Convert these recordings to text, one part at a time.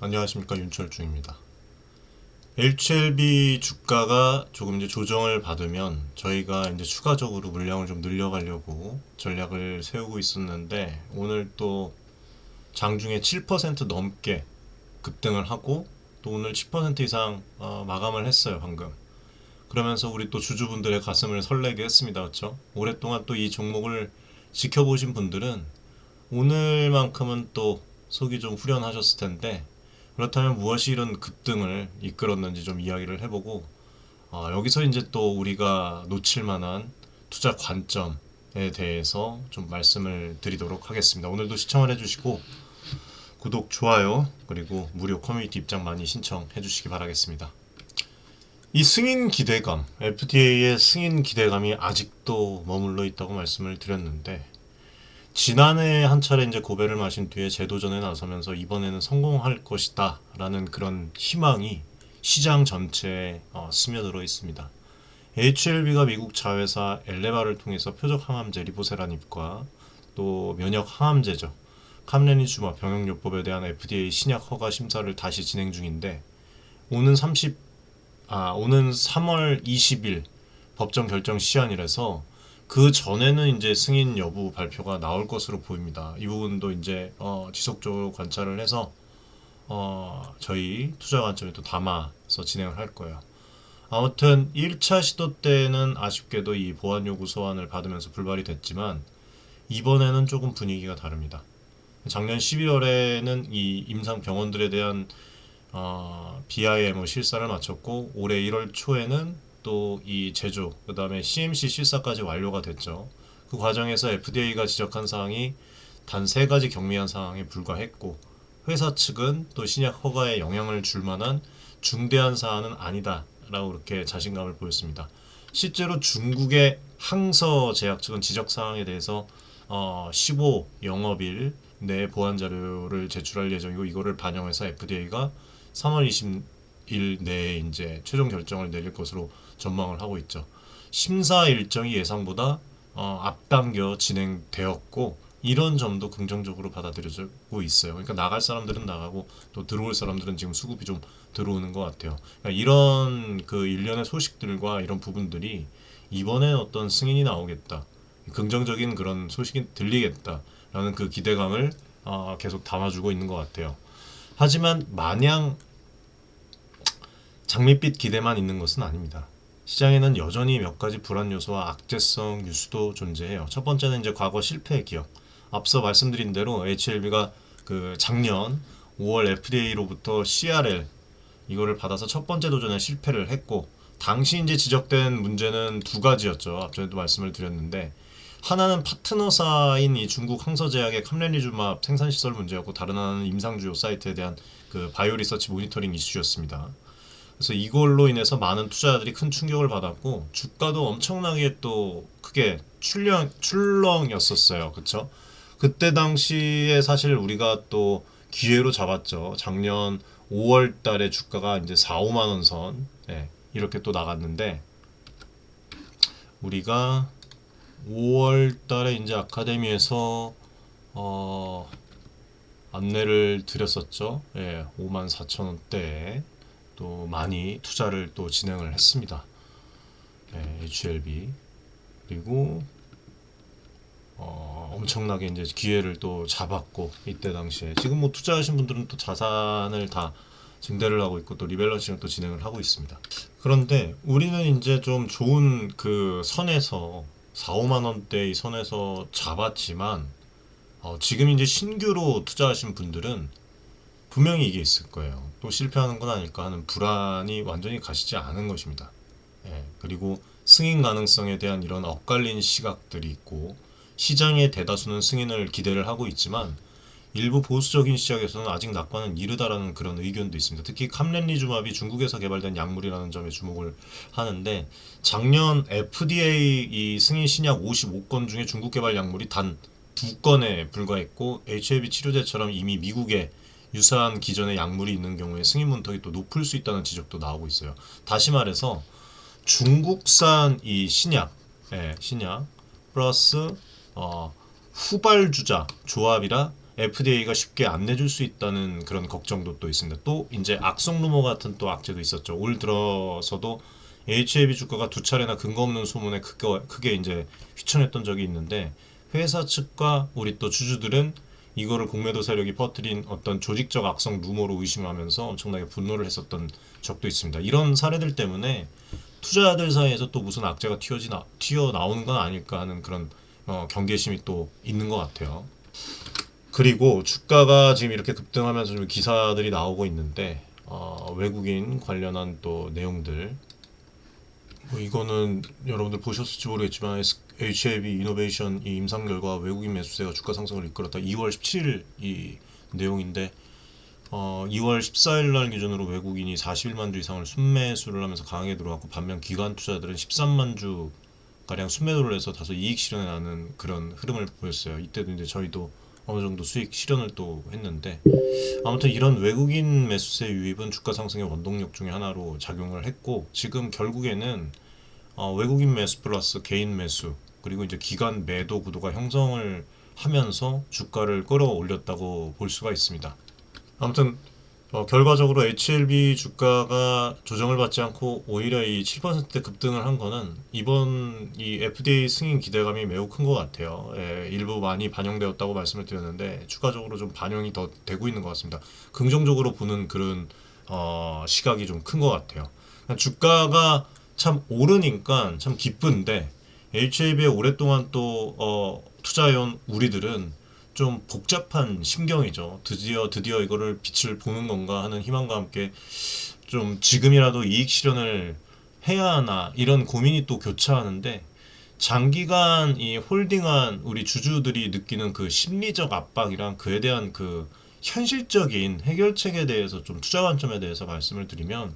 안녕하십니까, 윤철중입니다. HLB 주가가 조금 이제 조정을 받으면 저희가 이제 추가적으로 물량을 좀 늘려가려고 전략을 세우고 있었는데, 오늘 또 장중에 7% 넘게 급등을 하고 또 오늘 10% 이상 마감을 했어요, 방금. 그러면서 우리 또 주주분들의 가슴을 설레게 했습니다. 그렇죠? 오랫동안 또 이 종목을 지켜보신 분들은 오늘만큼은 또 속이 좀 후련하셨을 텐데, 그렇다면 무엇이 이런 급등을 이끌었는지 좀 이야기를 해보고, 여기서 이제 또 우리가 놓칠 만한 투자 관점에 대해서 좀 말씀을 드리도록 하겠습니다. 오늘도 시청을 해주시고 구독, 좋아요, 그리고 무료 커뮤니티 입장 많이 신청해 주시기 바라겠습니다. 이 승인 기대감, FDA의 승인 기대감이 아직도 머물러 있다고 말씀을 드렸는데, 지난해 한 차례 이제 고배를 마신 뒤에 재도전에 나서면서 이번에는 성공할 것이다 라는 그런 희망이 시장 전체에 스며들어 있습니다. HLB가 미국 자회사 엘레바를 통해서 표적 항암제 리보세라닙과 또 면역 항암제죠, 캄레니주마 병역요법에 대한 FDA 신약 허가 심사를 다시 진행 중인데, 오는 3월 20일 법정 결정 시한이라서 그 전에는 이제 승인 여부 발표가 나올 것으로 보입니다. 이 부분도 이제 지속적으로 관찰을 해서 저희 투자 관점에 또 담아서 진행을 할 거예요. 아무튼 1차 시도 때는 아쉽게도 이 보안 요구 소환을 받으면서 불발이 됐지만, 이번에는 조금 분위기가 다릅니다. 작년 12월에는 이 임상 병원들에 대한 BIMO 실사를 마쳤고, 올해 1월 초에는 또 이 제조, 그 다음에 CMC 실사까지 완료가 됐죠. 그 과정에서 FDA가 지적한 사항이 단 3가지 경미한 사항에 불과했고, 회사 측은 또 신약 허가에 영향을 줄 만한 중대한 사안은 아니다 라고 그렇게 자신감을 보였습니다. 실제로 중국의 항서 제약 측은 지적 사항에 대해서 15 영업일 내 보안 자료를 제출할 예정이고, 이거를 반영해서 FDA가 3월 20일 내에 이제 최종 결정을 내릴 것으로 전망을 하고 있죠. 심사 일정이 예상보다 앞당겨 진행되었고, 이런 점도 긍정적으로 받아들여지고 있어요. 그러니까 나갈 사람들은 나가고 또 들어올 사람들은 지금 수급이 좀 들어오는 것 같아요. 그러니까 이런 그 일련의 소식들과 이런 부분들이 이번에 어떤 승인이 나오겠다, 긍정적인 그런 소식이 들리겠다라는 그 기대감을 계속 담아주고 있는 것 같아요. 하지만 마냥 장밋빛 기대만 있는 것은 아닙니다. 시장에는 여전히 몇 가지 불안 요소와 악재성 뉴스도 존재해요. 첫 번째는 이제 과거 실패의 기억. 앞서 말씀드린 대로 HLB가 그 작년 5월 FDA로부터 CRL 이거를 받아서 첫 번째 도전에 실패를 했고, 당시 이제 지적된 문제는 2가지였죠. 앞전에도 말씀을 드렸는데, 하나는 파트너사인 이 중국 항서제약의 캄렌리주맙 생산시설 문제였고, 다른 하나는 임상주요 사이트에 대한 그 바이오 리서치 모니터링 이슈였습니다. 그래서 이걸로 인해서 많은 투자자들이 큰 충격을 받았고, 주가도 엄청나게 또 크게 출렁였었어요. 그쵸? 그때 당시에 사실 우리가 또 기회로 잡았죠. 작년 5월 달에 주가가 이제 4, 5만 원 선, 이렇게 또 나갔는데, 우리가 5월 달에 이제 아카데미에서 안내를 드렸었죠. 5만 4천 원대에 또 많이 투자를 또 진행을 했습니다. HLB. 그리고 엄청나게 이제 기회를 또 잡았고, 이때 당시에 지금 뭐 투자하신 분들은 또 자산을 다 증대를 하고 있고 또 리밸런싱을 또 진행을 하고 있습니다. 그런데 우리는 이제 좀 좋은 그 선에서 4, 5만 원대 이 선에서 잡았지만, 지금 이제 신규로 투자하신 분들은 분명히 이게 있을 거예요. 또 실패하는 건 아닐까 하는 불안이 완전히 가시지 않은 것입니다. 그리고 승인 가능성에 대한 이런 엇갈린 시각들이 있고, 시장의 대다수는 승인을 기대를 하고 있지만 일부 보수적인 시장에서는 아직 낙관은 이르다라는 그런 의견도 있습니다. 특히 캄렌리주맙이 중국에서 개발된 약물이라는 점에 주목을 하는데, 작년 FDA 이 승인 신약 55건 중에 중국 개발 약물이 단 2건에 불과했고, HIV 치료제처럼 이미 미국에 유사한 기존의 약물이 있는 경우에 승인 문턱이 또 높을 수 있다는 지적도 나오고 있어요. 다시 말해서 중국산 이 신약 플러스 후발주자 조합이라 FDA가 쉽게 안 내줄 수 있다는 그런 걱정도 또 있습니다. 또 이제 악성 루머 같은 또 악재도 있었죠. 올 들어서도 HLB 주가가 두 차례나 근거 없는 소문에 크게 이제 휘청했던 적이 있는데, 회사 측과 우리 또 주주들은 이거를 공매도 세력이 퍼뜨린 어떤 조직적 악성 루머로 의심하면서 엄청나게 분노를 했었던 적도 있습니다. 이런 사례들 때문에 투자자들 사이에서 또 무슨 악재가 튀어나오는 건 아닐까 하는 그런 경계심이 또 있는 것 같아요. 그리고 주가가 지금 이렇게 급등하면서 좀 기사들이 나오고 있는데, 외국인 관련한 또 내용들, 뭐 이거는 여러분들 보셨을지 모르겠지만 HLB 이노베이션 이 임상 결과 외국인 매수세가 주가 상승을 이끌었다. 2월 17일 이 내용인데, 2월 14일 날 기준으로 외국인이 41만 주 이상을 순매수를 하면서 강하게 들어왔고, 반면 기관 투자들은 13만 주 가량 순매도를 해서 다소 이익 실현에 나는 그런 흐름을 보였어요. 이때도 이제 저희도 어느 정도 수익 실현을 또 했는데, 아무튼 이런 외국인 매수세 유입은 주가 상승의 원동력 중에 하나로 작용을 했고, 지금 결국에는 외국인 매수 플러스 개인 매수, 그리고 이제 기관 매도 구도가 형성을 하면서 주가를 끌어올렸다고 볼 수가 있습니다. 아무튼 결과적으로 HLB 주가가 조정을 받지 않고 오히려 이 7%대 급등을 한 거는 이번 이 FDA 승인 기대감이 매우 큰 것 같아요. 일부 많이 반영되었다고 말씀을 드렸는데, 추가적으로 좀 반영이 더 되고 있는 것 같습니다. 긍정적으로 보는 그런 시각이 좀 큰 것 같아요. 주가가 참 오르니까 참 기쁜데, HLB에 오랫동안 또 투자해온 우리들은 좀 복잡한 심경이죠. 드디어 이거를 빛을 보는 건가 하는 희망과 함께 좀 지금이라도 이익 실현을 해야 하나 이런 고민이 또 교차하는데, 장기간 이 홀딩한 우리 주주들이 느끼는 그 심리적 압박이랑 그에 대한 그 현실적인 해결책에 대해서 좀 투자 관점에 대해서 말씀을 드리면,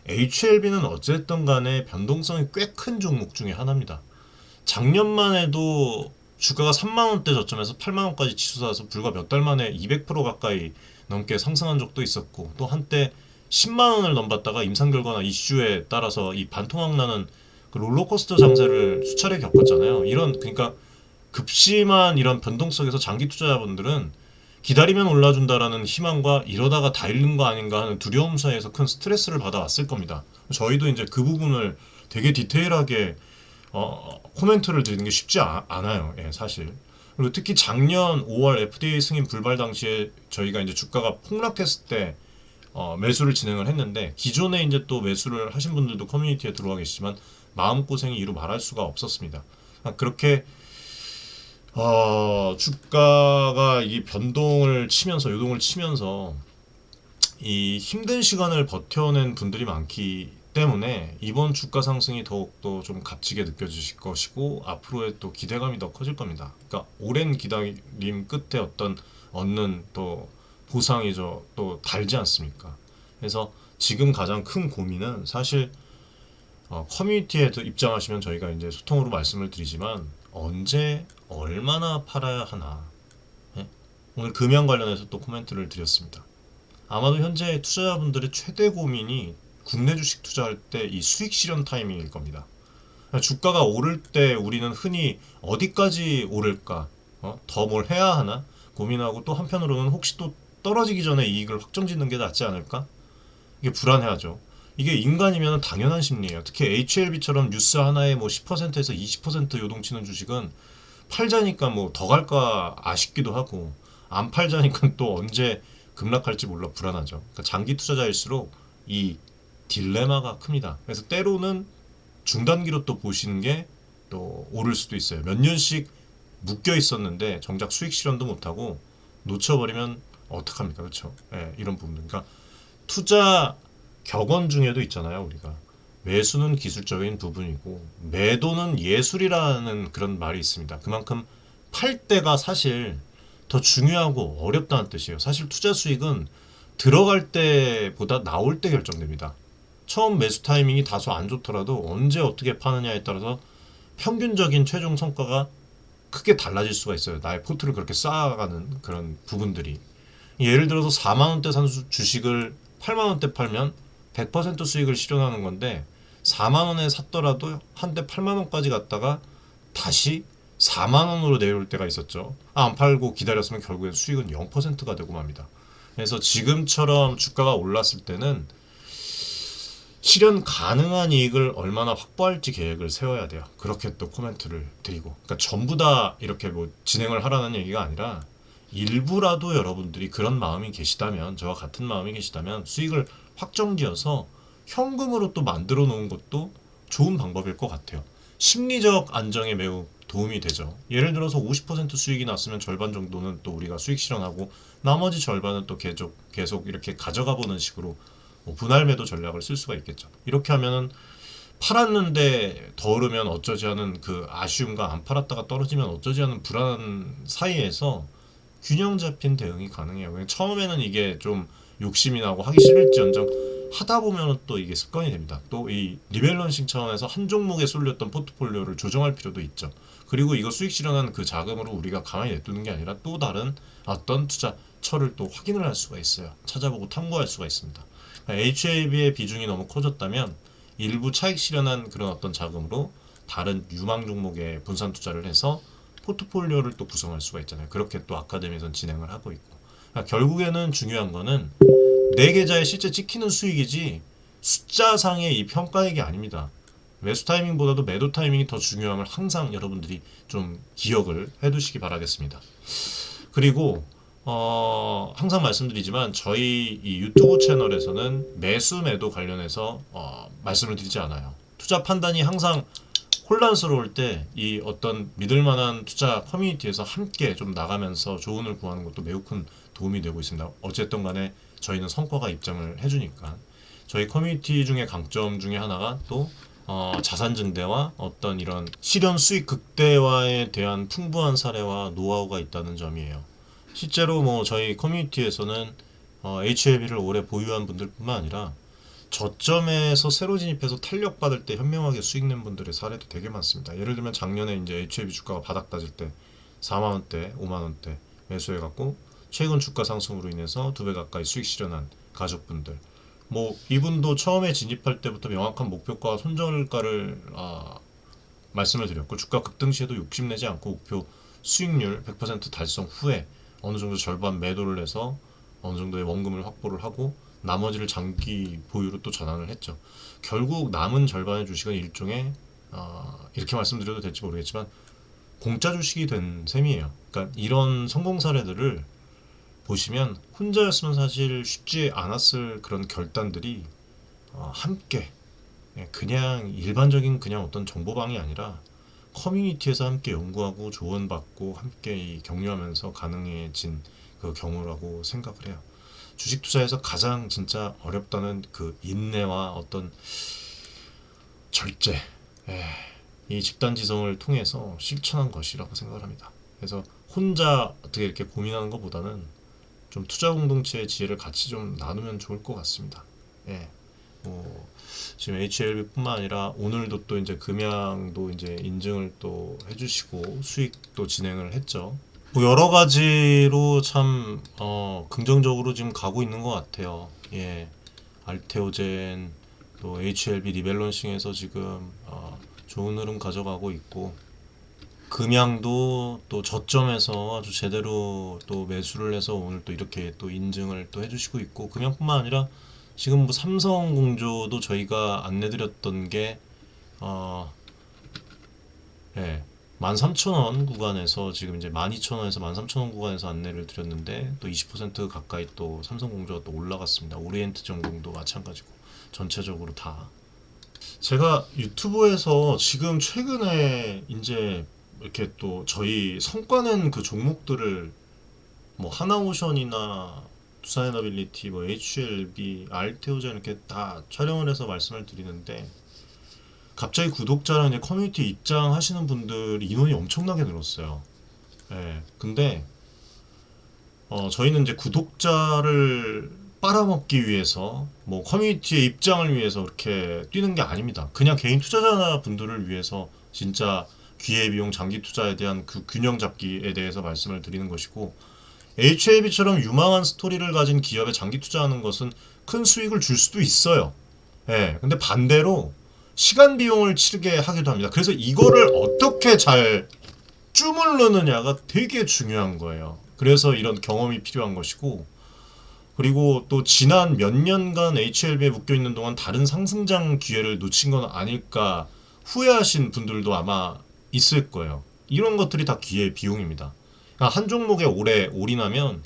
HLB는 어쨌든 간에 변동성이 꽤 큰 종목 중에 하나입니다. 작년만 해도 주가가 3만원대 저점에서 8만원까지 치솟아서 불과 몇 달 만에 200% 가까이 넘게 상승한 적도 있었고, 또 한때 10만원을 넘봤다가 임상 결과나 이슈에 따라서 이 반토막 나는 그 롤러코스터 장세를 수차례 겪었잖아요. 그러니까 급심한 이런 변동 속에서 장기 투자자분들은 기다리면 올라준다라는 희망과 이러다가 다 잃는 거 아닌가 하는 두려움 사이에서 큰 스트레스를 받아왔을 겁니다. 저희도 이제 그 부분을 되게 디테일하게 코멘트를 드리는 게 쉽지 않아요. 사실. 그리고 특히 작년 5월 FDA 승인 불발 당시에 저희가 이제 주가가 폭락했을 때 매수를 진행을 했는데, 기존에 이제 또 매수를 하신 분들도 커뮤니티에 들어와 계시지만 마음고생이 이루 말할 수가 없었습니다. 그렇게 주가가 이 변동을 치면서 요동을 치면서 이 힘든 시간을 버텨낸 분들이 많기 때문에 이번 주가 상승이 더욱더 좀 값지게 느껴지실 것이고, 앞으로의 또 기대감이 더 커질 겁니다. 그러니까 오랜 기다림 끝에 얻는 또 보상이 또 달지 않습니까? 그래서 지금 가장 큰 고민은 사실 커뮤니티에 입장하시면 저희가 이제 소통으로 말씀을 드리지만, 언제 얼마나 팔아야 하나. 오늘 금연 관련해서 또 코멘트를 드렸습니다. 아마도 현재 투자자분들의 최대 고민이 국내 주식 투자할 때 이 수익 실현 타이밍일 겁니다. 주가가 오를 때 우리는 흔히 어디까지 오를까, 더 뭘 해야 하나 고민하고, 또 한편으로는 혹시 또 떨어지기 전에 이익을 확정짓는 게 낫지 않을까? 이게 불안해하죠. 이게 인간이면 당연한 심리예요. 특히 HLB처럼 뉴스 하나에 뭐 10%에서 20% 요동치는 주식은 팔자니까 뭐 더 갈까 아쉽기도 하고, 안 팔자니까 또 언제 급락할지 몰라 불안하죠. 그러니까 장기 투자자일수록 이 딜레마가 큽니다. 그래서 때로는 중단기로 또 보시는 게 또 오를 수도 있어요. 몇 년씩 묶여 있었는데 정작 수익 실현도 못하고 놓쳐버리면 어떡합니까? 그렇죠? 이런 부분들. 그러니까 투자 격언 중에도 있잖아요. 우리가 매수는 기술적인 부분이고 매도는 예술이라는 그런 말이 있습니다. 그만큼 팔 때가 사실 더 중요하고 어렵다는 뜻이에요. 사실 투자 수익은 들어갈 때보다 나올 때 결정됩니다. 처음 매수 타이밍이 다소 안 좋더라도 언제 어떻게 파느냐에 따라서 평균적인 최종 성과가 크게 달라질 수가 있어요. 나의 포트를 그렇게 쌓아가는 그런 부분들이. 예를 들어서 4만원대 산 주식을 8만원대 팔면 100% 수익을 실현하는 건데, 4만원에 샀더라도 한때 8만원까지 갔다가 다시 4만 원으로 내려올 때가 있었죠. 안 팔고 기다렸으면 결국엔 수익은 0%가 되고 맙니다. 그래서 지금처럼 주가가 올랐을 때는 실현 가능한 이익을 얼마나 확보할지 계획을 세워야 돼요. 그렇게 또 코멘트를 드리고, 그러니까 전부 다 이렇게 뭐 진행을 하라는 얘기가 아니라 일부라도 여러분들이 그런 마음이 계시다면, 저와 같은 마음이 계시다면 수익을 확정지어서 현금으로 또 만들어 놓은 것도 좋은 방법일 것 같아요. 심리적 안정에 매우 도움이 되죠. 예를 들어서 50% 수익이 났으면 절반 정도는 또 우리가 수익 실현하고 나머지 절반은 또 계속 이렇게 가져가 보는 식으로 분할 매도 전략을 쓸 수가 있겠죠. 이렇게 하면은 팔았는데 더 오르면 어쩌지 하는 그 아쉬움과 안 팔았다가 떨어지면 어쩌지 하는 불안 사이에서 균형 잡힌 대응이 가능해요. 그냥 처음에는 이게 좀 욕심이 나고 하기 싫을지언정 하다 보면 또 이게 습관이 됩니다. 또 이 리밸런싱 차원에서 한 종목에 쏠렸던 포트폴리오를 조정할 필요도 있죠. 그리고 이거 수익 실현한 그 자금으로 우리가 가만히 냅두는 게 아니라 또 다른 어떤 투자처를 또 확인을 할 수가 있어요. 찾아보고 탐구할 수가 있습니다. HAB의 비중이 너무 커졌다면 일부 차익 실현한 그런 어떤 자금으로 다른 유망 종목에 분산 투자를 해서 포트폴리오를 또 구성할 수가 있잖아요. 그렇게 또 아카데미에서는 진행을 하고 있고, 그러니까 결국에는 중요한 거는 내 계좌에 실제 찍히는 수익이지 숫자상의 이 평가액이 아닙니다. 매수 타이밍보다도 매도 타이밍이 더 중요함을 항상 여러분들이 좀 기억을 해두시기 바라겠습니다. 그리고 항상 말씀드리지만 저희 이 유튜브 채널에서는 매수 매도 관련해서 말씀을 드리지 않아요. 투자 판단이 항상 혼란스러울 때 이 어떤 믿을만한 투자 커뮤니티에서 함께 좀 나가면서 조언을 구하는 것도 매우 큰 도움이 되고 있습니다. 어쨌든 간에 저희는 성과가 입증을 해주니까. 저희 커뮤니티 중에 강점 중에 하나가 또 자산 증대와 어떤 이런 실현 수익 극대화에 대한 풍부한 사례와 노하우가 있다는 점이에요. 실제로 뭐 저희 커뮤니티에서는 HLB를 오래 보유한 분들뿐만 아니라 저점에서 새로 진입해서 탄력받을 때 현명하게 수익 낸 분들의 사례도 되게 많습니다. 예를 들면 작년에 이제 HLB 주가가 바닥 다질 때 4만 원대, 5만 원대 매수해 갖고 최근 주가 상승으로 인해서 2배 가까이 수익 실현한 가족분들. 뭐 이분도 처음에 진입할 때부터 명확한 목표가 손절가를 말씀을 드렸고, 주가 급등 시에도 욕심내지 않고 목표 수익률 100% 달성 후에 어느 정도 절반 매도를 해서 어느 정도의 원금을 확보를 하고 나머지를 장기 보유로 또 전환을 했죠. 결국 남은 절반의 주식은 일종의 이렇게 말씀드려도 될지 모르겠지만 공짜 주식이 된 셈이에요. 그러니까 이런 성공 사례들을 보시면 혼자였으면 사실 쉽지 않았을 그런 결단들이 함께, 그냥 일반적인 그냥 어떤 정보방이 아니라 커뮤니티에서 함께 연구하고 조언받고 함께 격려하면서 가능해진 그 경우라고 생각을 해요. 주식 투자에서 가장 진짜 어렵다는 그 인내와 어떤 절제, 이 집단지성을 통해서 실천한 것이라고 생각을 합니다. 그래서 혼자 어떻게 이렇게 고민하는 것보다는 좀 투자 공동체의 지혜를 같이 좀 나누면 좋을 것 같습니다. 지금 HLB뿐만 아니라 오늘도 또 이제 금양도 이제 인증을 또 해주시고 수익도 진행을 했죠. 뭐 여러 가지로 참 긍정적으로 지금 가고 있는 것 같아요. 알테오젠 또 HLB 리밸런싱에서 지금 좋은 흐름 가져가고 있고, 금양도 또 저점에서 아주 제대로 또 매수를 해서 오늘 또 이렇게 또 인증을 또 해주시고 있고, 금양뿐만 아니라 지금 뭐 삼성공조도 저희가 안내드렸던 게 13,000원 구간에서 지금 이제 12,000원에서 13,000원 구간에서 안내를 드렸는데 또 20% 가까이 또 삼성공조가 또 올라갔습니다. 오리엔트 전공도 마찬가지고 전체적으로 다. 제가 유튜브에서 지금 최근에 이제 이렇게 또 저희 성과낸 그 종목들을 뭐 하나오션이나 두산에너빌리티, 뭐 HLB, 알테오젠 이렇게 다 촬영을 해서 말씀을 드리는데, 갑자기 구독자랑 이제 커뮤니티 입장하시는 분들 인원이 엄청나게 늘었어요. 근데 저희는 이제 구독자를 빨아먹기 위해서 뭐 커뮤니티의 입장을 위해서 이렇게 뛰는 게 아닙니다. 그냥 개인 투자자 분들을 위해서 진짜 기회비용 장기 투자에 대한 그 균형 잡기에 대해서 말씀을 드리는 것이고, HAB처럼 유망한 스토리를 가진 기업에 장기 투자하는 것은 큰 수익을 줄 수도 있어요. 근데 반대로 시간 비용을 치르게 하기도 합니다. 그래서 이거를 어떻게 잘 주물르느냐가 되게 중요한 거예요. 그래서 이런 경험이 필요한 것이고, 그리고 또 지난 몇 년간 HLB에 묶여 있는 동안 다른 상승장 기회를 놓친 건 아닐까 후회하신 분들도 아마 있을 거예요. 이런 것들이 다 기회의 비용입니다. 그러니까 한 종목에 오래 올인하면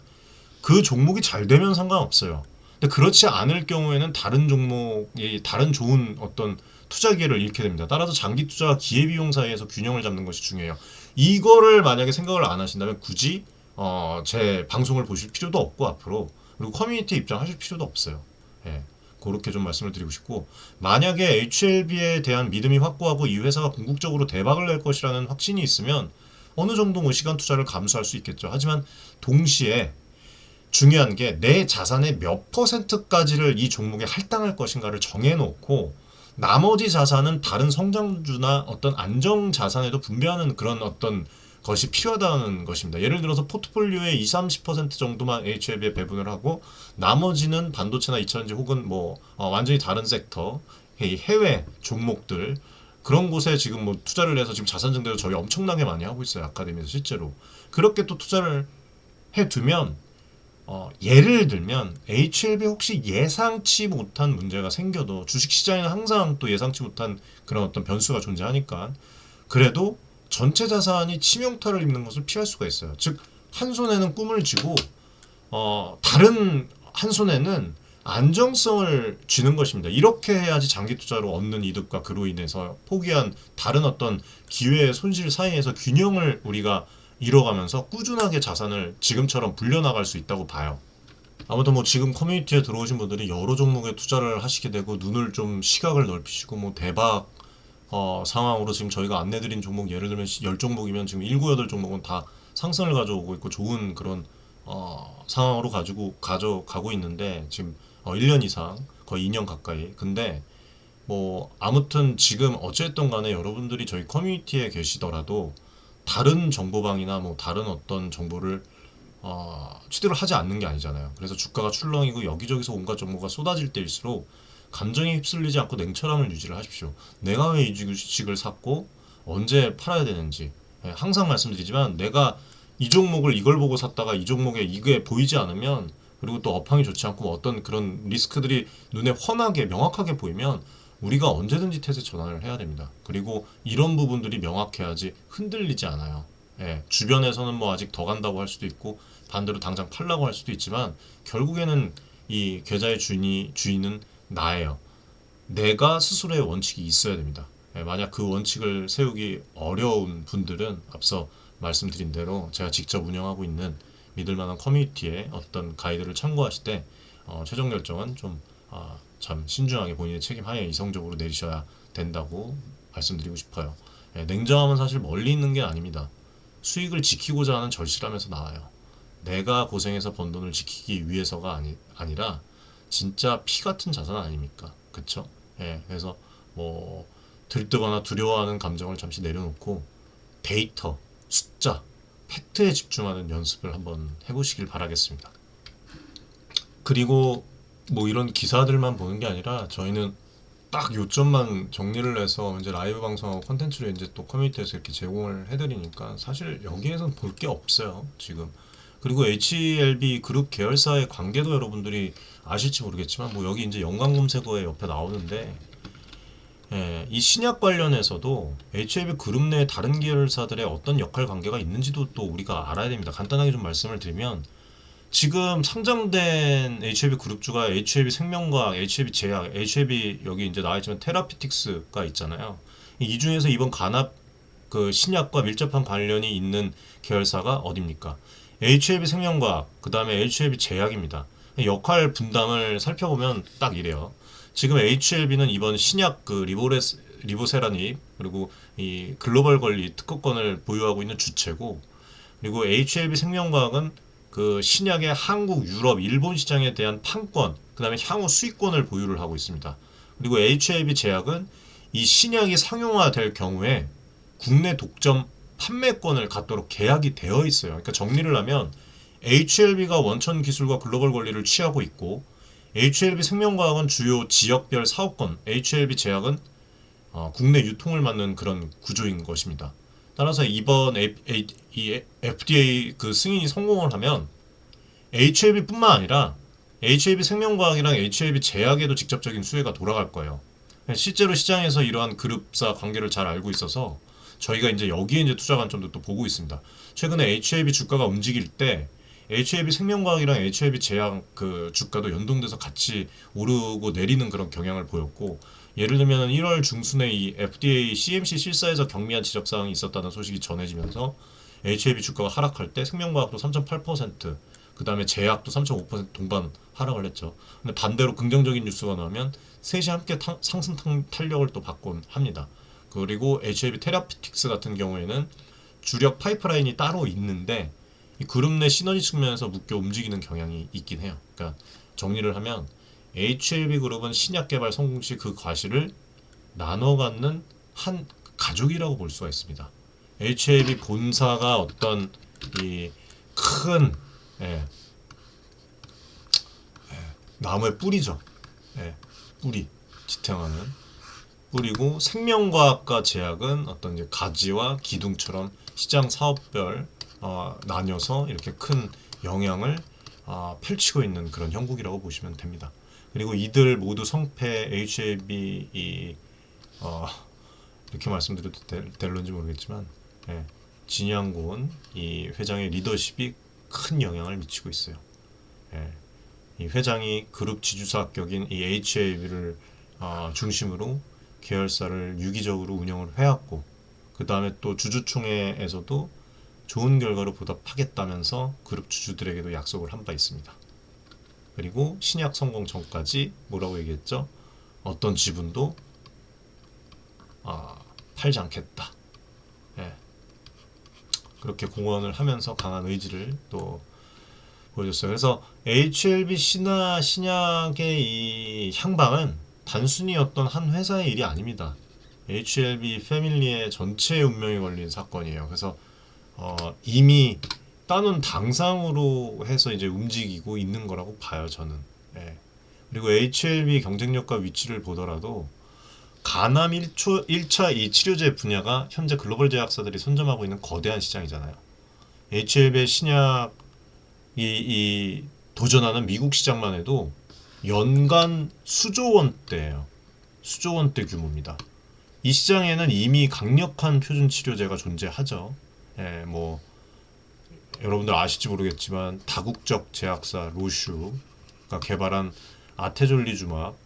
그 종목이 잘 되면 상관없어요. 근데 그렇지 않을 경우에는 다른 종목이 다른 좋은 어떤 투자 기회를 잃게 됩니다. 따라서 장기 투자와 기회 비용 사이에서 균형을 잡는 것이 중요해요. 이거를 만약에 생각을 안 하신다면 굳이 제 방송을 보실 필요도 없고 앞으로 그리고 커뮤니티 입장하실 필요도 없어요. 예. 그렇게 좀 말씀을 드리고 싶고 만약에 HLB에 대한 믿음이 확고하고 이 회사가 궁극적으로 대박을 낼 것이라는 확신이 있으면 어느 정도 뭐 시간 투자를 감수할 수 있겠죠. 하지만 동시에 중요한 게 내 자산의 몇 퍼센트까지를 이 종목에 할당할 것인가를 정해놓고 나머지 자산은 다른 성장주나 어떤 안정 자산에도 분배하는 그런 어떤 것이 필요하다는 것입니다. 예를 들어서 포트폴리오의 20-30% 정도만 HLB에 배분을 하고 나머지는 반도체나 2차전지 혹은 뭐 완전히 다른 섹터, 해외 종목들 그런 곳에 지금 뭐 투자를 해서 지금 자산 증대도 저희 엄청나게 많이 하고 있어요. 아카데미에서 실제로. 그렇게 또 투자를 해두면 예를 들면 HLB 혹시 예상치 못한 문제가 생겨도 주식시장에는 항상 또 예상치 못한 그런 어떤 변수가 존재하니까 그래도 전체 자산이 치명타를 입는 것을 피할 수가 있어요. 즉 한 손에는 꿈을 쥐고 다른 한 손에는 안정성을 쥐는 것입니다. 이렇게 해야지 장기 투자로 얻는 이득과 그로 인해서 포기한 다른 어떤 기회의 손실 사이에서 균형을 우리가 이뤄가면서 꾸준하게 자산을 지금처럼 불려나갈 수 있다고 봐요. 아무튼 뭐 지금 커뮤니티에 들어오신 분들이 여러 종목에 투자를 하시게 되고 눈을 좀 시각을 넓히시고 뭐 대박 상황으로 지금 저희가 안내드린 종목 예를 들면 10종목이면 지금 7, 8종목은 다 상승을 가져오고 있고 좋은 그런 상황으로 가져가고 있는데 지금 1년 이상 거의 2년 가까이 근데 뭐 아무튼 지금 어쨌든 간에 여러분들이 저희 커뮤니티에 계시더라도 다른 정보방이나 뭐 다른 어떤 정보를 취득을 하지 않는 게 아니잖아요. 그래서 주가가 출렁이고 여기저기서 온갖 정보가 쏟아질 때일수록 감정에 휩쓸리지 않고 냉철함을 유지를 하십시오. 내가 왜 이 주식을 샀고 언제 팔아야 되는지 항상 말씀드리지만 내가 이 종목을 이걸 보고 샀다가 이 종목에 이게 보이지 않으면 그리고 또 업황이 좋지 않고 뭐 어떤 그런 리스크들이 눈에 훤하게 명확하게 보이면 우리가 언제든지 태세 전환을 해야 됩니다. 그리고 이런 부분들이 명확해야지 흔들리지 않아요. 주변에서는 뭐 아직 더 간다고 할 수도 있고 반대로 당장 팔라고 할 수도 있지만 결국에는 이 계좌의 주인은 나예요. 내가 스스로의 원칙이 있어야 됩니다. 만약 그 원칙을 세우기 어려운 분들은 앞서 말씀드린 대로 제가 직접 운영하고 있는 믿을 만한 커뮤니티의 어떤 가이드를 참고하실 때 최종 결정은 참 신중하게 본인의 책임하에 이성적으로 내리셔야 된다고 말씀드리고 싶어요. 냉정함은 사실 멀리 있는 게 아닙니다. 수익을 지키고자 하는 절실함에서 나와요. 내가 고생해서 번 돈을 지키기 위해서가 아니라 진짜 피 같은 자산 아닙니까? 그쵸? 그래서 뭐 들뜨거나 두려워하는 감정을 잠시 내려놓고 데이터, 숫자, 팩트에 집중하는 연습을 한번 해보시길 바라겠습니다. 그리고 뭐 이런 기사들만 보는 게 아니라 저희는 딱 요점만 정리를 해서 이제 라이브 방송하고 콘텐츠를 이제 또 커뮤니티에서 이렇게 제공을 해드리니까 사실 여기에선 볼 게 없어요 지금. 그리고 HLB 그룹 계열사의 관계도 여러분들이 아실지 모르겠지만 뭐 여기 이제 연관 검색어에 옆에 나오는데 이 신약 관련해서도 HLB 그룹 내 다른 계열사들의 어떤 역할 관계가 있는지도 또 우리가 알아야 됩니다. 간단하게 좀 말씀을 드리면 지금 상장된 HLB 그룹주가 HLB 생명과학, HLB 제약, HLB 여기 이제 나와있지만 테라피틱스가 있잖아요. 이 중에서 이번 간압 그 신약과 밀접한 관련이 있는 계열사가 어딥니까? HLB 생명과학, 그 다음에 HLB 제약입니다. 역할 분담을 살펴보면 딱 이래요. 지금 HLB는 이번 신약 그 리보세라닙 그리고 이 글로벌 권리 특허권을 보유하고 있는 주체고, 그리고 HLB 생명과학은 그 신약의 한국, 유럽, 일본 시장에 대한 판권, 그 다음에 향후 수익권을 보유를 하고 있습니다. 그리고 HLB 제약은 이 신약이 상용화될 경우에 국내 독점 판매권을 갖도록 계약이 되어 있어요. 그러니까 정리를 하면 HLB가 원천 기술과 글로벌 권리를 취하고 있고 HLB 생명과학은 주요 지역별 사업권, HLB 제약은 국내 유통을 맡는 그런 구조인 것입니다. 따라서 이번 이 FDA 그 승인이 성공을 하면 HLB뿐만 아니라 HLB 생명과학이랑 HLB 제약에도 직접적인 수혜가 돌아갈 거예요. 실제로 시장에서 이러한 그룹사 관계를 잘 알고 있어서 저희가 이제 여기에 이제 투자 관점도 또 보고 있습니다. 최근에 HLB 주가가 움직일 때 HLB 생명과학이랑 HLB 제약 그 주가도 연동돼서 같이 오르고 내리는 그런 경향을 보였고, 예를 들면 1월 중순에 이 FDA CMC 실사에서 경미한 지적 사항이 있었다는 소식이 전해지면서 HLB 주가가 하락할 때 생명과학도 3.8%, 그 다음에 제약도 3.5% 동반 하락을 했죠. 근데 반대로 긍정적인 뉴스가 나오면 셋이 함께 상승 탄력을 또 받곤 합니다. 그리고 HLB 테라피틱스 같은 경우에는 주력 파이프라인이 따로 있는데 이 그룹 내 시너지 측면에서 묶여 움직이는 경향이 있긴 해요. 그러니까 정리를 하면 HLB 그룹은 신약 개발 성공 시 그 과실을 나눠 갖는 한 가족이라고 볼 수가 있습니다. HLB 본사가 어떤 이큰 예, 나무의 뿌리죠. 예, 뿌리 지탱하는 뿌리고, 생명과학과 제약은 어떤 이제 가지와 기둥처럼 시장 사업별 나뉘어서 이렇게 큰 영향을 펼치고 있는 그런 형국이라고 보시면 됩니다. 그리고 이들 모두 성패 HLB 이렇게 말씀드려도 될런지 모르겠지만, 예, 진양군 이 회장의 리더십이 큰 영향을 미치고 있어요. 예, 이 회장이 그룹 지주사 합격인 이 HLB를 중심으로 계열사를 유기적으로 운영을 해왔고, 그 다음에 또 주주총회에서도 좋은 결과로 보답하겠다면서 그룹 주주들에게도 약속을 한 바 있습니다. 그리고 신약 성공 전까지 뭐라고 얘기했죠? 어떤 지분도 팔지 않겠다. 예, 그렇게 공언을 하면서 강한 의지를 또 보여줬어요. 그래서 HLB 신약의 이 향방은 단순히 어떤 한 회사의 일이 아닙니다. HLB 패밀리의 전체의 운명이 걸린 사건이에요. 그래서 이미 따놓은 당상으로 해서 이제 움직이고 있는 거라고 봐요, 저는. 예. 그리고 HLB 경쟁력과 위치를 보더라도 간암 1차 이 치료제 분야가 현재 글로벌 제약사들이 선점하고 있는 거대한 시장이잖아요. HLB 신약이 도전하는 미국 시장만 해도 연간 수조 원대예요. 수조 원대 규모입니다. 이 시장에는 이미 강력한 표준 치료제가 존재하죠. 예, 뭐 여러분들 아실지 모르겠지만 다국적 제약사 로슈가 개발한 아테졸리주맙,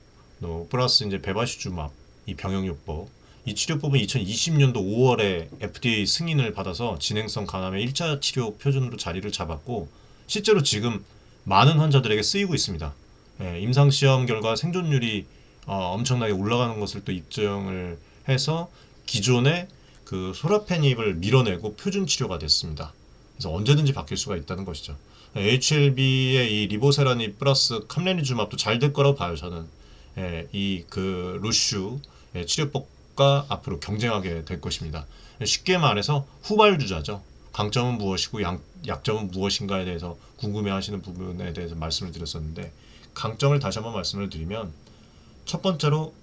또 플러스 이제 베바시주맙, 이 병용요법, 이 치료법은 2020년도 5월에 FDA 승인을 받아서 진행성 간암의 1차 치료 표준으로 자리를 잡았고, 실제로 지금 많은 환자들에게 쓰이고 있습니다. 예, 임상시험 결과 생존율이 엄청나게 올라가는 것을 또 입증을 해서 기존의 그 소라페닙을 밀어내고 표준 치료가 됐습니다. 그래서 언제든지 바뀔 수가 있다는 것이죠. HLB의 이 리보세라닙 플러스 캄레니주맙도 잘 될 거라고 봐요, 저는. 예, 이 그 루슈 치료법과 앞으로 경쟁하게 될 것입니다. 쉽게 말해서 후발주자죠. 강점은 무엇이고 약점은 무엇인가에 대해서 궁금해하시는 부분에 대해서 말씀을 드렸었는데, 강점을 다시 한번 말씀을 드리면, 첫 번째로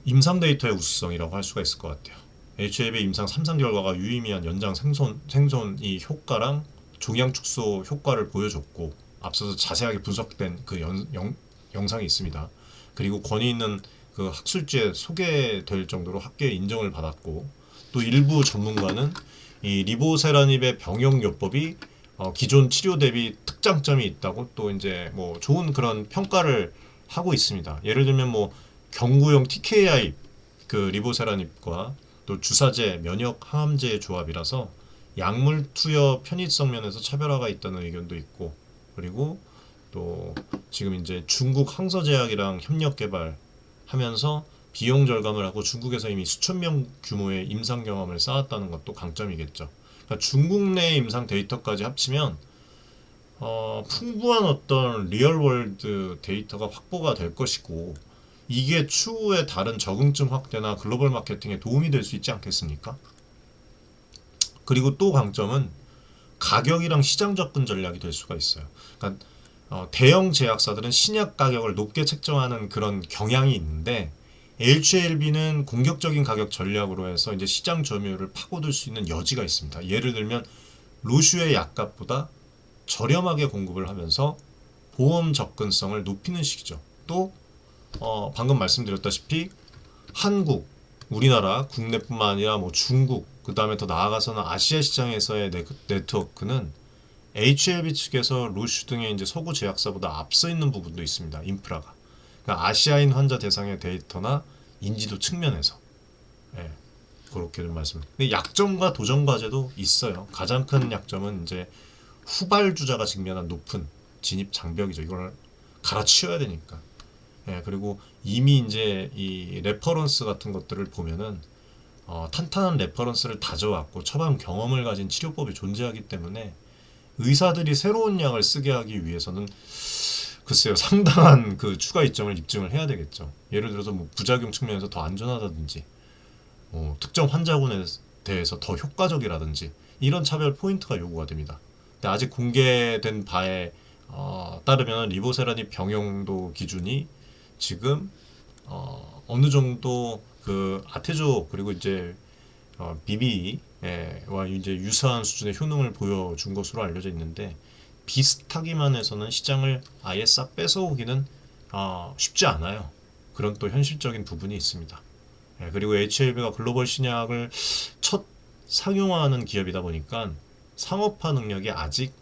임상 데이터의 우수성이라고 할 수가 있을 것 같아요. HLB 임상 3상 결과가 유의미한 연장 생존 이 효과랑 종양 축소 효과를 보여줬고, 앞서서 자세하게 분석된 그 영상이 있습니다. 그리고 권위 있는 그 학술지에 소개될 정도로 학계의 인정을 받았고, 또 일부 전문가는 이 리보세라닙의 병용요법이 기존 치료 대비 특장점이 있다고 또 이제 뭐 좋은 그런 평가를 하고 있습니다. 예를 들면 뭐 경구용 TKI 그 리보세라닙과 또 주사제, 면역 항암제의 조합이라서 약물 투여 편의성 면에서 차별화가 있다는 의견도 있고, 그리고 또 지금 이제 중국 항서제약이랑 협력 개발하면서 비용 절감을 하고 중국에서 이미 수천 명 규모의 임상 경험을 쌓았다는 것도 강점이겠죠. 그러니까 중국 내 임상 데이터까지 합치면 풍부한 어떤 리얼월드 데이터가 확보가 될 것이고, 이게 추후에 다른 적응증 확대나 글로벌 마케팅에 도움이 될 수 있지 않겠습니까? 그리고 또 강점은 가격이랑 시장 접근 전략이 될 수가 있어요. 그러니까 대형 제약사들은 신약 가격을 높게 책정하는 그런 경향이 있는데, HLB는 공격적인 가격 전략으로 해서 이제 시장 점유율을 파고들 수 있는 여지가 있습니다. 예를 들면 로슈의 약값보다 저렴하게 공급을 하면서 보험 접근성을 높이는 식이죠. 또 방금 말씀드렸다시피 한국, 우리나라, 국내뿐만 아니라 뭐 중국, 그 다음에 더 나아가서는 아시아 시장에서의 네트워크는 HLB 측에서 로슈 등의 이제 서구 제약사보다 앞서 있는 부분도 있습니다. 인프라가. 그러니까 아시아인 환자 대상의 데이터나 인지도 측면에서. 예, 그렇게 좀 말씀. 근데 약점과 도전 과제도 있어요. 가장 큰 약점은 이제 후발주자가 직면한 높은 진입 장벽이죠. 이걸 갈아치워야 되니까. 예, 그리고 이미 이제 이 레퍼런스 같은 것들을 보면은 탄탄한 레퍼런스를 다져왔고 처방 경험을 가진 치료법이 존재하기 때문에 의사들이 새로운 약을 쓰게 하기 위해서는 글쎄요 상당한 그 추가 이점을 입증을 해야 되겠죠. 예를 들어서 뭐 부작용 측면에서 더 안전하다든지 특정 환자군에 대해서 더 효과적이라든지 이런 차별 포인트가 요구가 됩니다. 근데 아직 공개된 바에 따르면 리보세라닙 병용도 기준이 지금 어느 정도 그 아테조 그리고 이제 비비와 이제 유사한 수준의 효능을 보여준 것으로 알려져 있는데 비슷하기만 해서는 시장을 아예 싹 뺏어오기는 쉽지 않아요. 그런 또 현실적인 부분이 있습니다. 예, 그리고 HLB가 글로벌 신약을 첫 상용화하는 기업이다 보니까 상업화 능력이 아직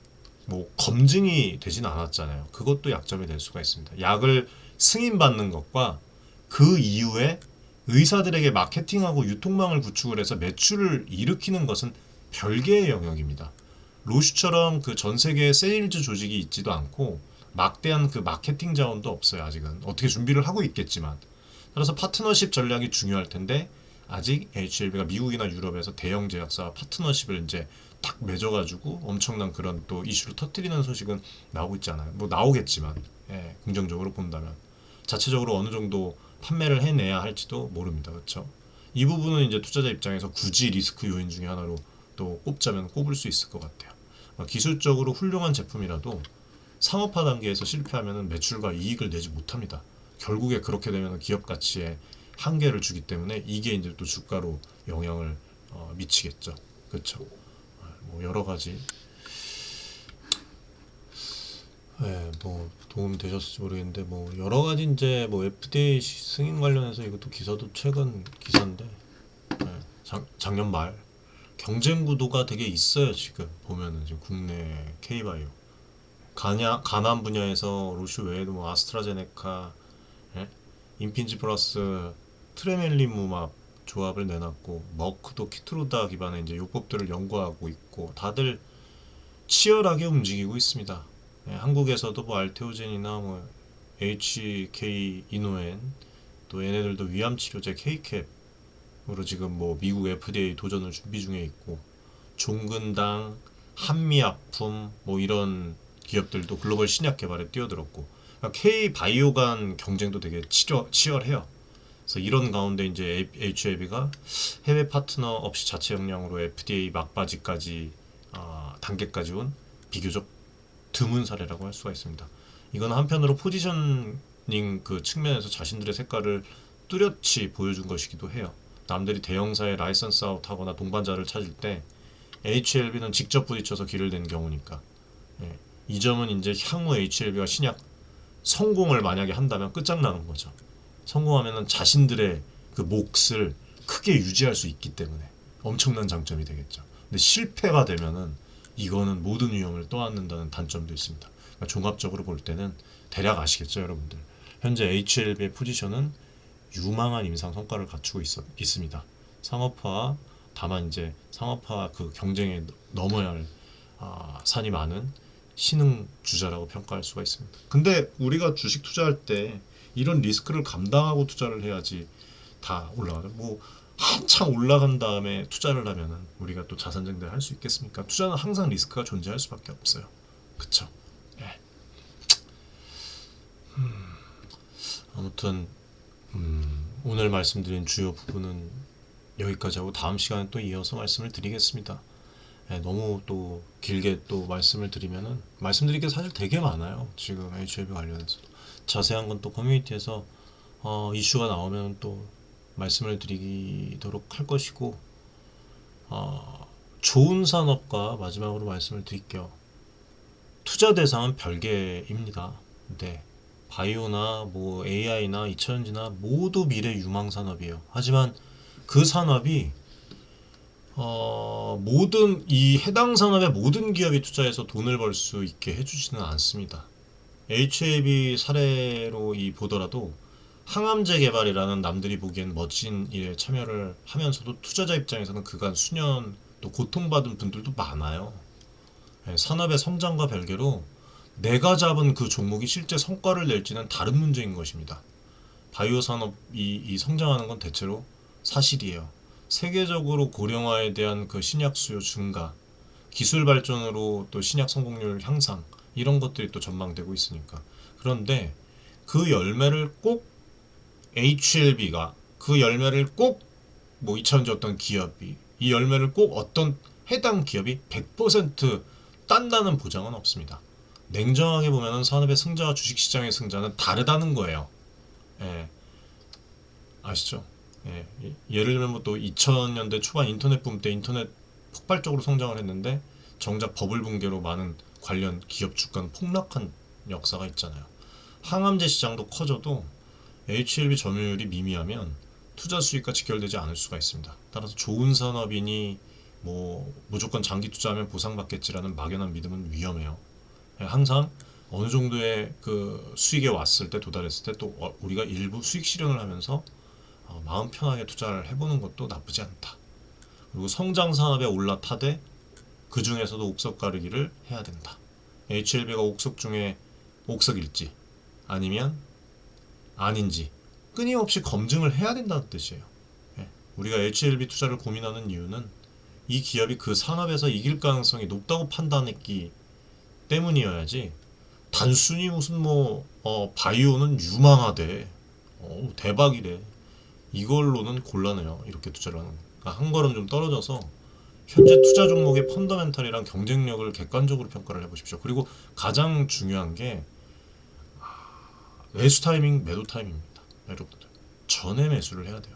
뭐 검증이 되진 않았잖아요. 그것도 약점이 될 수가 있습니다. 약을 승인받는 것과 그 이후에 의사들에게 마케팅하고 유통망을 구축을 해서 매출을 일으키는 것은 별개의 영역입니다. 로슈처럼 그 전 세계에 세일즈 조직이 있지도 않고 막대한 그 마케팅 자원도 없어요. 아직은 어떻게 준비를 하고 있겠지만 따라서 파트너십 전략이 중요할 텐데 아직 HLB가 미국이나 유럽에서 대형 제약사와 파트너십을 이제 딱 맺어가지고 엄청난 그런 또 이슈를 터뜨리는 소식은 나오고 있지 않아요. 뭐 나오겠지만 예, 긍정적으로 본다면 자체적으로 어느 정도 판매를 해내야 할지도 모릅니다. 그렇죠? 이 부분은 이제 투자자 입장에서 굳이 리스크 요인 중에 하나로 또 꼽자면 꼽을 수 있을 것 같아요. 기술적으로 훌륭한 제품이라도 상업화 단계에서 실패하면 매출과 이익을 내지 못합니다. 결국에 그렇게 되면 기업 가치에 한계를 주기 때문에 이게 이제 또 주가로 영향을 미치겠죠. 그렇죠? 뭐 여러 가지 뭐 도움 되셨을지 모르겠는데 뭐 여러 가지 이제 뭐 FDA 승인 관련해서 이것도 기사도 최근 기사인데 작년 말 경쟁 구도가 되게 있어요. 지금 보면은 지금 국내 K바이오 간암 분야에서 로슈 외에도 뭐 아스트라제네카, 예? 임핀지 플러스 트레멜리무맙 조합을 내놨고 머크도 키트로다 기반의 이제 요법들을 연구하고 있고 다들 치열하게 움직이고 있습니다. 예, 한국에서도 뭐 알테오젠이나 뭐 HK 이노엔 또 얘네들도 위암 치료제 K캡으로 지금 뭐 미국 FDA 도전을 준비 중에 있고 종근당, 한미약품 뭐 이런 기업들도 글로벌 신약 개발에 뛰어들었고 그러니까 K 바이오 간 경쟁도 되게 치열해요. 그래서 이런 가운데 이제 HLB가 해외 파트너 없이 자체 역량으로 FDA 막바지까지 단계까지 온 비교적 드문 사례라고 할 수가 있습니다. 이건 한편으로 포지셔닝 그 측면에서 자신들의 색깔을 뚜렷이 보여준 것이기도 해요. 남들이 대형사에 라이선스 아웃하거나 동반자를 찾을 때 HLB는 직접 부딪혀서 길을 낸 경우니까 예. 이 점은 이제 향후 HLB가 신약 성공을 만약에 한다면 끝장나는 거죠. 성공하면은 자신들의 그 몫을 크게 유지할 수 있기 때문에 엄청난 장점이 되겠죠. 근데 실패가 되면은 이거는 모든 위험을 떠안는다는 단점도 있습니다. 그러니까 종합적으로 볼 때는 대략 아시겠죠, 여러분들. 현재 HLB의 포지션은 유망한 임상 성과를 갖추고 있습니다. 상업화 다만 이제 상업화 그 경쟁에 넘어야 할 산이 많은 신흥 주자라고 평가할 수가 있습니다. 근데 우리가 주식 투자할 때 이런 리스크를 감당하고 투자를 해야지 다 올라가죠. 뭐 한창 올라간 다음에 투자를 하면은 우리가 또 자산 증대를 할 수 있겠습니까? 투자는 항상 리스크가 존재할 수밖에 없어요. 그쵸? 예. 아무튼 오늘 말씀드린 주요 부분은 여기까지 하고 다음 시간에 또 이어서 말씀을 드리겠습니다. 예, 너무 또 길게 또 말씀을 드리면은 말씀드릴 게 사실 되게 많아요. 지금 HLB 관련해서도 자세한 건 또 커뮤니티에서 이슈가 나오면 또 말씀을 드리도록 할 것이고, 좋은 산업과 마지막으로 말씀을 드릴게요. 투자 대상은 별개입니다. 네. 바이오나 뭐 AI나 2차전지나 모두 미래 유망 산업이에요. 하지만 그 산업이 모든 이 해당 산업의 모든 기업이 투자해서 돈을 벌 수 있게 해주지는 않습니다. HLB 사례로 보더라도 항암제 개발이라는 남들이 보기엔 멋진 일에 참여를 하면서도 투자자 입장에서는 그간 수년 또 고통받은 분들도 많아요. 산업의 성장과 별개로 내가 잡은 그 종목이 실제 성과를 낼지는 다른 문제인 것입니다. 바이오 산업이 성장하는 건 대체로 사실이에요. 세계적으로 고령화에 대한 그 신약 수요 증가, 기술 발전으로 또 신약 성공률 향상, 이런 것들이 또 전망되고 있으니까. 그런데 그 열매를 꼭 HLB가, 그 열매를 꼭 뭐 2차전지 어떤 기업이, 이 열매를 꼭 어떤 해당 기업이 100% 딴다는 보장은 없습니다. 냉정하게 보면은 산업의 승자와 주식시장의 승자는 다르다는 거예요. 예, 아시죠? 예, 예를 들면 뭐 또 2000년대 초반 인터넷 붐 때 인터넷 폭발적으로 성장을 했는데 정작 버블 붕괴로 많은 관련 기업 주가는 폭락한 역사가 있잖아요. 항암제 시장도 커져도 HLB 점유율이 미미하면 투자 수익과 직결되지 않을 수가 있습니다. 따라서 좋은 산업이니 뭐 무조건 장기 투자하면 보상받겠지라는 막연한 믿음은 위험해요. 항상 어느 정도의 그 수익에 왔을 때, 도달했을 때 또 우리가 일부 수익 실현을 하면서 마음 편하게 투자를 해보는 것도 나쁘지 않다. 그리고 성장 산업에 올라타되 그 중에서도 옥석 가르기를 해야 된다. HLB가 옥석 중에 옥석일지 아니면 아닌지 끊임없이 검증을 해야 된다는 뜻이에요. 우리가 HLB 투자를 고민하는 이유는 이 기업이 그 산업에서 이길 가능성이 높다고 판단했기 때문이어야지, 단순히 무슨 바이오는 유망하대, 대박이래, 이걸로는 곤란해요. 이렇게 투자를 하는 거. 그러니까 한 걸음 좀 떨어져서 현재 투자 종목의 펀더멘탈이랑 경쟁력을 객관적으로 평가를 해보십시오. 그리고 가장 중요한 게 매수 타이밍, 매도 타이밍입니다. 여러분들 전에 매수를 해야 돼요.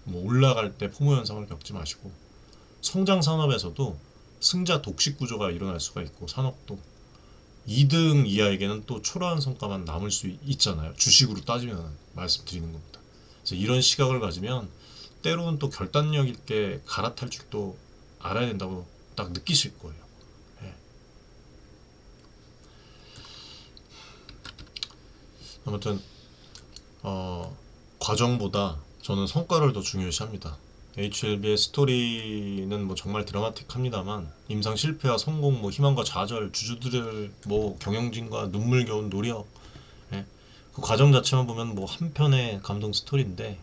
뭐 올라갈 때 포모 현상을 겪지 마시고, 성장 산업에서도 승자 독식 구조가 일어날 수가 있고, 산업도 2등 이하에게는 또 초라한 성과만 남을 수 있잖아요. 주식으로 따지면 말씀드리는 겁니다. 그래서 이런 시각을 가지면 때로는 또 결단력 있게 갈아탈 줄도 알아야 된다고 딱 느끼실 거예요. 예. 아무튼 과정보다 저는 성과를 더 중요시합니다. HLB의 스토리는 뭐 정말 드라마틱합니다만, 임상 실패와 성공, 뭐 희망과 좌절, 주주들의 뭐 경영진과 눈물겨운 노력, 예. 그 과정 자체만 보면 뭐 한편의 감동 스토리인데,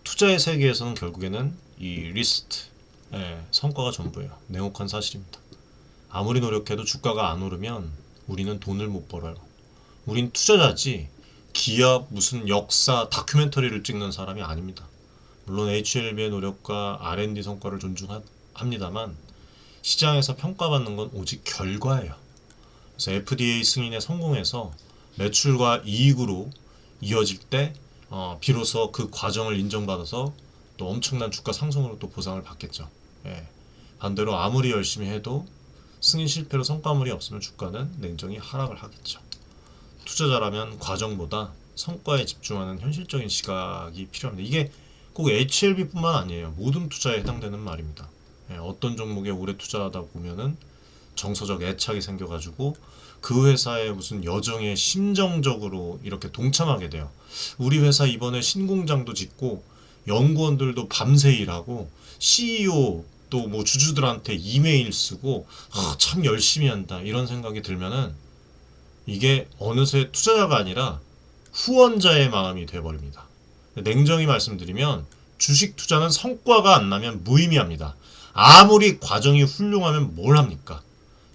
투자의 세계에서는 결국에는 이 리스트, 성과가 전부예요. 냉혹한 사실입니다. 아무리 노력해도 주가가 안 오르면 우리는 돈을 못 벌어요. 우린 투자자지 기업 무슨 역사 다큐멘터리를 찍는 사람이 아닙니다. 물론 HLB의 노력과 R&D 성과를 존중합니다만 시장에서 평가받는 건 오직 결과예요. 그래서 FDA 승인에 성공해서 매출과 이익으로 이어질 때 비로소 그 과정을 인정받아서 또 엄청난 주가 상승으로 또 보상을 받겠죠. 예. 반대로 아무리 열심히 해도 승인 실패로 성과물이 없으면 주가는 냉정히 하락을 하겠죠. 투자자라면 과정보다 성과에 집중하는 현실적인 시각이 필요합니다. 이게 꼭 HLB뿐만 아니에요. 모든 투자에 해당되는 말입니다. 어떤 종목에 오래 투자하다 보면은 정서적 애착이 생겨가지고 그 회사의 무슨 여정에 심정적으로 이렇게 동참하게 돼요. 우리 회사 이번에 신공장도 짓고 연구원들도 밤새 일하고 CEO 또 뭐 주주들한테 이메일 쓰고 참 열심히 한다, 이런 생각이 들면은 이게 어느새 투자자가 아니라 후원자의 마음이 돼버립니다. 냉정히 말씀드리면 주식 투자는 성과가 안 나면 무의미합니다. 아무리 과정이 훌륭하면 뭘 합니까?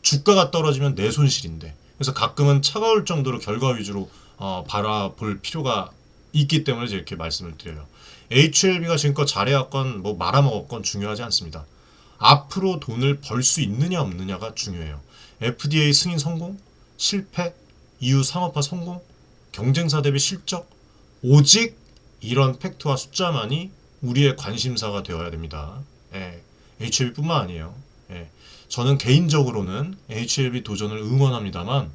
주가가 떨어지면 내 손실인데. 그래서 가끔은 차가울 정도로 결과 위주로 바라볼 필요가 있기 때문에 이렇게 말씀을 드려요. HLB가 지금껏 잘해왔건 뭐 말아먹었건 중요하지 않습니다. 앞으로 돈을 벌 수 있느냐 없느냐가 중요해요. FDA 승인 성공, 실패, 이후 상업화 성공, 경쟁사 대비 실적, 오직 이런 팩트와 숫자만이 우리의 관심사가 되어야 됩니다. 예, HLB뿐만 아니에요. 예, 저는 개인적으로는 HLB 도전을 응원합니다만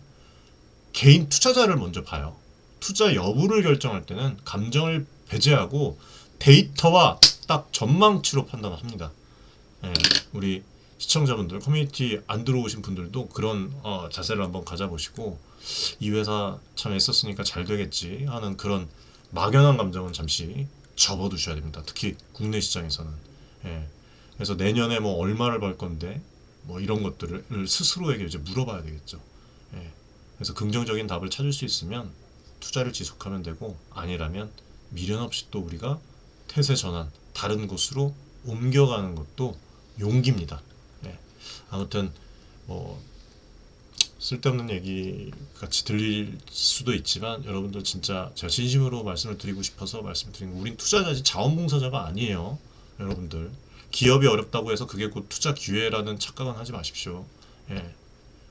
개인 투자자를 먼저 봐요. 투자 여부를 결정할 때는 감정을 배제하고 데이터와 딱 전망치로 판단합니다. 예, 우리 시청자분들, 커뮤니티 안 들어오신 분들도 그런 자세를 한번 가져보시고 이 회사 참 애썼으니까 잘 되겠지 하는 그런 막연한 감정은 잠시 접어두셔야 됩니다. 특히 국내 시장에서는. 예, 그래서 내년에 뭐 얼마를 벌 건데 뭐 이런 것들을 스스로에게 이제 물어봐야 되겠죠. 예, 그래서 긍정적인 답을 찾을 수 있으면 투자를 지속하면 되고 아니라면 미련 없이 또 우리가 태세 전환 다른 곳으로 옮겨가는 것도 용기입니다. 예, 아무튼 뭐 쓸데없는 얘기 같이 들릴 수도 있지만 여러분들 진짜 제가 진심으로 말씀을 드리고 싶어서 말씀드리는 거, 우린 투자자지 자원봉사자가 아니에요. 여러분들 기업이 어렵다고 해서 그게 곧 투자 기회라는 착각은 하지 마십시오. 예,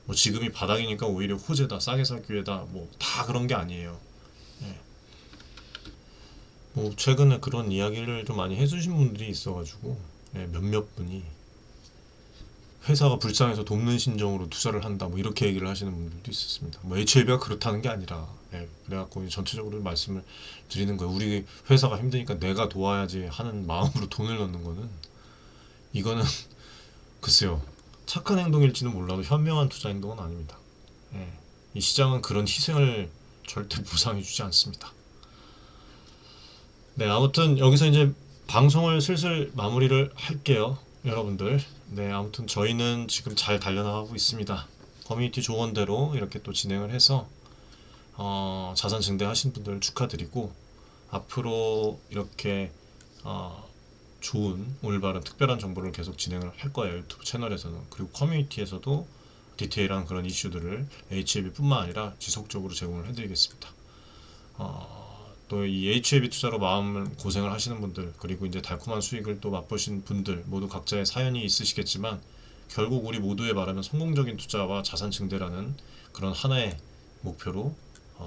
뭐 지금이 바닥이니까 오히려 호재다, 싸게 살 기회다, 뭐 다 그런 게 아니에요. 예. 뭐 최근에 그런 이야기를 좀 많이 해주신 분들이 있어가지고 예, 몇몇 분이 회사가 불쌍해서 돕는 심정으로 투자를 한다 뭐 이렇게 얘기를 하시는 분들도 있었습니다. 뭐 HLB가 그렇다는 게 아니라 예, 그래갖고 전체적으로 말씀을 드리는 거예요. 우리 회사가 힘드니까 내가 도와야지 하는 마음으로 돈을 넣는 거는 이거는 글쎄요 착한 행동일지는 몰라도 현명한 투자 행동은 아닙니다. 예, 이 시장은 그런 희생을 절대 보상해주지 않습니다. 네, 아무튼 여기서 이제 방송을 슬슬 마무리를 할게요. 여러분들. 네, 아무튼 저희는 지금 잘 달려나가고 있습니다. 커뮤니티 조언대로 이렇게 또 진행을 해서 자산 증대하신 분들 축하드리고 앞으로 이렇게 좋은 올바른 특별한 정보를 계속 진행을 할 거예요. 유튜브 채널에서는. 그리고 커뮤니티에서도 디테일한 그런 이슈들을 HLB뿐만 아니라 지속적으로 제공을 해드리겠습니다. 또 이 HLB 투자로 마음 고생을 하시는 분들 그리고 이제 달콤한 수익을 또 맛보신 분들 모두 각자의 사연이 있으시겠지만 결국 우리 모두의 말하면 성공적인 투자와 자산 증대라는 그런 하나의 목표로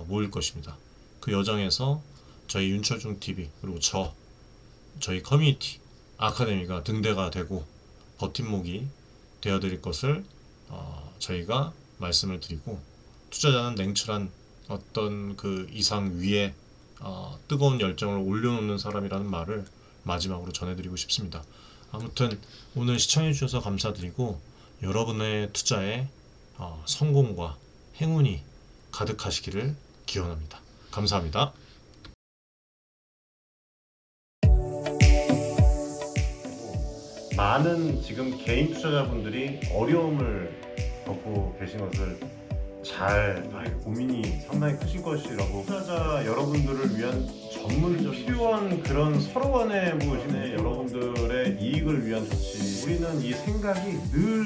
모일 것입니다. 그 여정에서 저희 윤철중 TV 그리고 저희 커뮤니티 아카데미가 등대가 되고 버팀목이 되어드릴 것을 저희가 말씀을 드리고 투자자는 냉철한 어떤 그 이상 위에 뜨거운 열정을 올려놓는 사람이라는 말을 마지막으로 전해드리고 싶습니다. 아무튼 오늘 시청해주셔서 감사드리고 여러분의 투자에 성공과 행운이 가득하시기를 기원합니다. 감사합니다. 많은 지금 개인 투자자분들이 어려움을 겪고 계신 것을 잘 고민이 상당히 크신 것이라고 투자자 여러분들을 위한 전문적인 필요한 그런 서로 간의 무엇이네 여러분들의 이익을 위한 조치 우리는 이 생각이 늘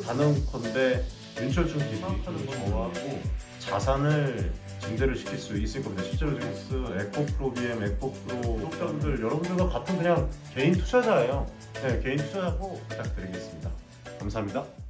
단언컨대 윤철중 TV는 저하고 자산을 증대를 시킬 수 있을 겁니다. 실제로 지금 에코프로 BM, 에코프로 구독자분들 여러분들과 같은 그냥 개인 투자자예요. 네, 개인 투자자고 부탁드리겠습니다. 감사합니다.